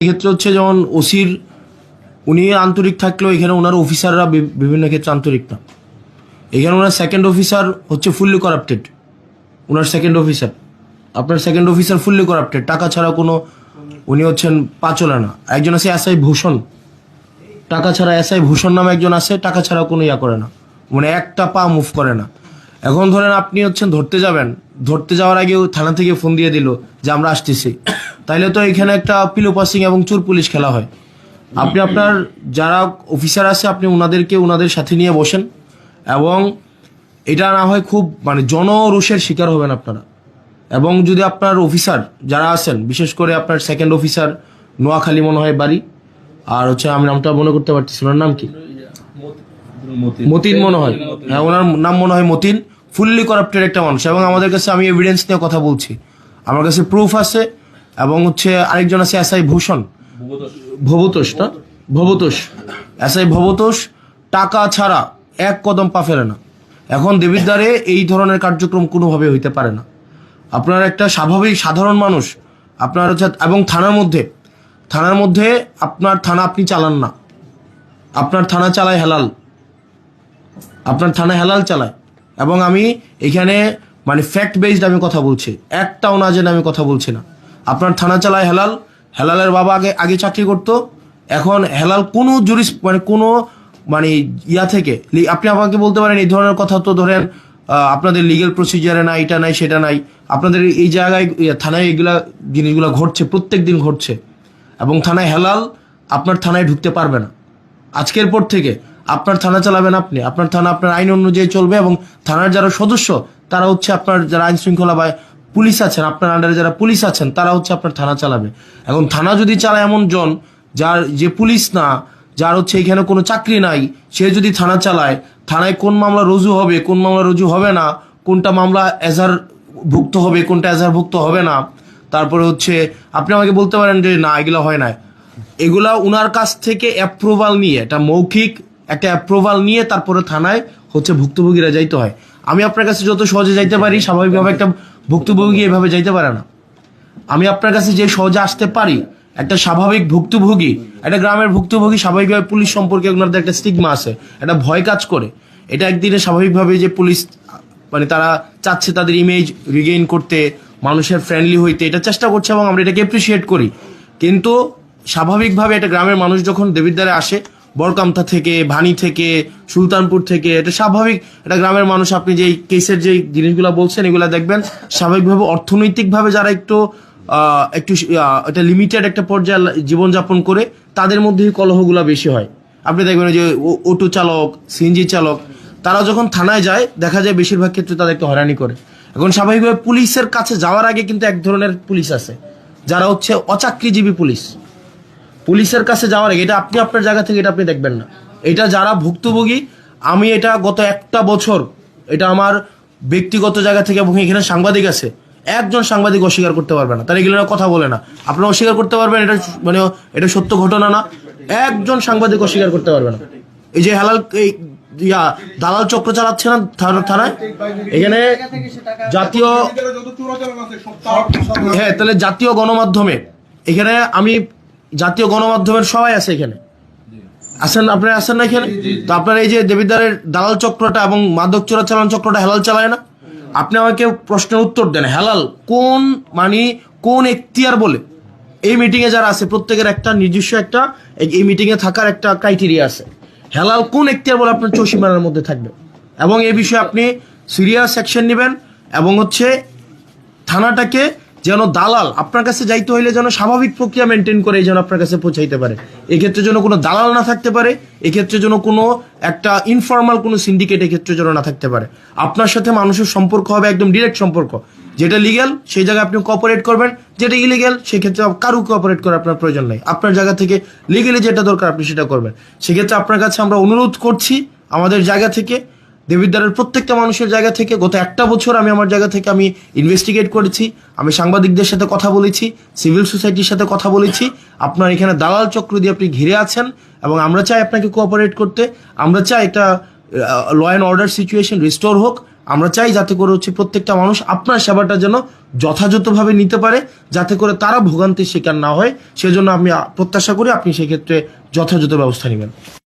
এক্ষেত্রে হচ্ছে যেমন ওসির উনি আন্তরিক থাকলেও এখানে ওনার অফিসাররা বিভিন্ন ক্ষেত্রে আন্তরিক না। এখানে ওনার সেকেন্ড অফিসার হচ্ছে ফুললি করাপ্টেড। ওনার সেকেন্ড অফিসার, আপনার সেকেন্ড অফিসার ফুললি করাপ্টেড, টাকা ছাড়া কোনো, উনি হচ্ছেন পাচলে না। একজন আছে এসআই ভূষণ, টাকা ছাড়া এসআই ভূষণ নামে একজন আছে, টাকা ছাড়া কোনো ইয়া করে না, মানে একটা পা মুভ করে না। এখন ধরেন আপনি হচ্ছেন ধরতে যাবেন, ধরতে যাওয়ার আগে থানা থেকে ফোন দিয়ে দিল যে আমরা আসতেছি, তাইলে তো এখানে একটা পিলো পাসিং এবং চোর পুলিশ খেলা হয়। আপনি আপনার যারা অফিসার আছে আপনি ওনাদেরকে ওনাদের সাথে নিয়ে বসেন, এবং এটা না হয় খুব মানে জনরোষের শিকার হবেন আপনারা। এবং যদি আপনার অফিসার যারা আছেন, বিশেষ করে আপনার সেকেন্ড অফিসার নোয়াখালী মনে হয় বাড়ি, আর হচ্ছে আমি নামটা মনে করতে পারতেছি, ওনার নাম কি, মতিন মনে হয়, হ্যাঁ ওনার নাম মনে হয় মতিন, ফুললি করাপ্টেড একটা মানুষ। এবং আমাদের কাছে, আমি এভিডেন্স নিয়ে কথা বলছি, আমার কাছে প্রুফ আছে। এবং হচ্ছে আরেকজন আছে এসআই ভূষণ, ভবতোষ না, ভবতোষ, এসআই ভবতোষ টাকা ছাড়া এক কদম পা ফেলে না। এখন দেবিদ্বারে এই ধরনের কার্যক্রম কোনোভাবে হইতে পারে না। আপনার একটা স্বাভাবিক সাধারণ মানুষ আপনার হচ্ছে, এবং থানার মধ্যে আপনার থানা আপনি চালান না, আপনার থানা চালায় হেলাল, আপনার থানা হেলাল চালায়। এবং আমি এখানে মানে ফ্যাক্ট বেসড আমি কথা বলছি, একটাও না জেনে আমি কথা বলছি না। আপনার থানা চালায় হেলাল, হেলালের বাবা আগে চাকরি করতো, এখন হেলাল কোনো মানে ইয়া থেকে আপনি আমাকে বলতে পারেন এই ধরনের কথা তো ধরেন আপনাদের লিগেল প্রসিজারে নাই, এটা নাই সেটা নাই, আপনাদের এই জায়গায় থানায় এগুলা জিনিসগুলো ঘটছে, প্রত্যেক দিন ঘটছে। এবং থানায় হেলাল আপনার থানায় ঢুকতে পারবে না। আজকের পর থেকে আপনার থানা চালাবেন আপনি, আপনার থানা আপনার আইন অনুযায়ী চলবে। এবং থানার যারা সদস্য তারা হচ্ছে আপনার যারা আইন শৃঙ্খলা বা পুলিশ আছেন, আপনার আন্ডারে যারা পুলিশ আছেন তারা হচ্ছে আপনার থানা চালাবে। এখন থানা যদি চালায় এমন জন যে পুলিশ না, যার হচ্ছে এখানে কোনো চাকরি নাই, সে যদি থানা চালায়, থানায় কোন মামলা রুজু হবে, কোন মামলা রুজু হবে না, কোনটা মামলা এজাহারভুক্ত হবে, কোনটা এজাহারভুক্ত হবে না, তারপরে হচ্ছে আপনি আমাকে বলতে পারেন যে না এগুলা হয় না, এগুলা উনার কাছ থেকে অ্যাপ্রুভাল নিয়ে, এটা মৌখিক একটা অ্যাপ্রুভাল নিয়ে তারপরে থানায় হচ্ছে ভুক্তভোগীরা যাইতে হয়। আমি আপনার কাছে যত সহজে যাইতে পারি, স্বাভাবিকভাবে একটা ভুক্তভোগী এভাবে যাইতে পারে না। আমি আপনার কাছে যে সহজে আসতে পারি, একটা স্বাভাবিক ভুক্তভোগী, একটা গ্রামের ভুক্তভোগী, স্বাভাবিকভাবে পুলিশ সম্পর্কে ওনাদের একটা স্টিগমা আছে, একটা ভয় কাজ করে। এটা একদিনে স্বাভাবিকভাবে যে পুলিশ মানে তারা চাচ্ছে তাদের ইমেজ রিগেইন করতে, মানুষের ফ্রেন্ডলি হইতে, এটা চেষ্টা করছে এবং আমরা এটাকে অ্যাপ্রিসিয়েট করি। কিন্তু স্বাভাবিকভাবে একটা গ্রামের মানুষ যখন দেবিদ্বারে আসে, বরকামথা থেকে, ভানি থেকে, সুলতানপুর থেকে, এটা স্বাভাবিক একটা গ্রামের মানুষ, আপনি যে কেসের যে জিনিসগুলো বলছেন এগুলা দেখবেন স্বাভাবিকভাবে অর্থনৈতিকভাবে যারা একটু একটা লিমিটেড একটা পর্যায়ে জীবনযাপন করে, তাদের মধ্যেই কলহগুলো বেশি হয়। আপনি দেখবেন যে অটো চালক, সিএনজি চালক, তারা যখন থানায় যায় দেখা যায় বেশিরভাগ ক্ষেত্রে তাদেরকে হয়রানি করে। এখন স্বাভাবিকভাবে পুলিশের কাছে যাওয়ার আগে কিন্তু এক ধরনের পুলিশ আছে যারা হচ্ছে অচাকরিজীবী পুলিশ। পুলিশের কাছে যাওয়ার আগে, এটা আপনি আপনার জায়গা থেকে এটা আপনি দেখবেন না, এটা যারা ভুক্তভোগী, আমি এটা গত একটা বছর এটা আমার ব্যক্তিগত জায়গা থেকে, এবং এখানে সাংবাদিক আছে, একজন সাংবাদিক অস্বীকার করতে পারবে না, তারা এগুলো কথা বলে না। আপনারা অস্বীকার করতে পারবেন এটা মানে এটা সত্য ঘটনা না, একজন সাংবাদিক অস্বীকার করতে পারবে না। এই যে হেলাল এই দালাল চক্র চালাচ্ছে না থানায়, এখানে জাতীয়, হ্যাঁ তাহলে জাতীয় গণমাধ্যমে, এখানে আমি জাতীয় গণমাধ্যমের সবাই আছে, এখানে আছেন, আপনারা আছেন না এখানে? তো আপনার এই যে দেবিদ্বারের দালাল চক্রটা এবং মাদক চোরাচালান চক্রটা হেলাল চালায় না? আপনি আমাকে প্রশ্নের উত্তর দেন, হেলাল কোন এখতিয়ার বলে? এই মিটিংয়ে যারা আছে প্রত্যেকের একটা নিজস্ব একটা এই মিটিংয়ে থাকার একটা ক্রাইটেরিয়া আছে। হেলাল কোন এখতিয়ার বলে আপনার চৌসীমানার মধ্যে থাকবে? এবং এই বিষয়ে আপনি সিরিয়াস অ্যাকশন নেবেন, এবং হচ্ছে থানাটাকে যেন দালাল আপনার কাছে যাইতে হইলে যেন স্বাভাবিক প্রক্রিয়া মেনটেন করে যেন আপনার কাছে পৌঁছাইতে পারে। এক্ষেত্রে যেন কোনো দালাল না থাকতে পারে, এক্ষেত্রে যেন কোনো একটা ইনফর্মাল কোনো সিন্ডিকেট এক্ষেত্রে যেন না থাকতে পারে। আপনার সাথে মানুষের সম্পর্ক হবে একদম ডিরেক্ট সম্পর্ক, যেটা লিগ্যাল সেই জায়গায় আপনি কোঅপারেট করবেন, যেটা ইলিগ্যাল সেক্ষেত্রে কারো কোঅপারেট করার আপনার প্রয়োজন নেই। আপনার জায়গা থেকে লিগ্যালি যেটা দরকার আপনি সেটা করবেন। সেক্ষেত্রে আপনার কাছে আমরা অনুরোধ করছি আমাদের জায়গা থেকে, দেবিদ্বারের প্রত্যেকটা মানুষের জায়গা থেকে, গত একটা বছর আমি আমার জায়গা থেকে আমি ইনভেস্টিগেট করেছি, আমি সাংবাদিকদের সাথে কথা বলেছি, সিভিল সোসাইটির সাথে কথা বলেছি। আপনার এখানে দালাল চক্র দিয়ে আপনি ঘিরে আছেন, এবং আমরা চাই আপনাকে কোঅপারেট করতে। আমরা চাই একটা law and order situation restore হোক, আমরা চাই যাতে করে হচ্ছে প্রত্যেকটা মানুষ আপনার সেবাটা যেন যথাযথভাবে নিতে পারে, যাতে করে তারা ভোগান্তির শিকার না হয়। সেজন্য আমি প্রত্যাশা করি আপনি সেক্ষেত্রে যথাযথ ব্যবস্থা নেবেন।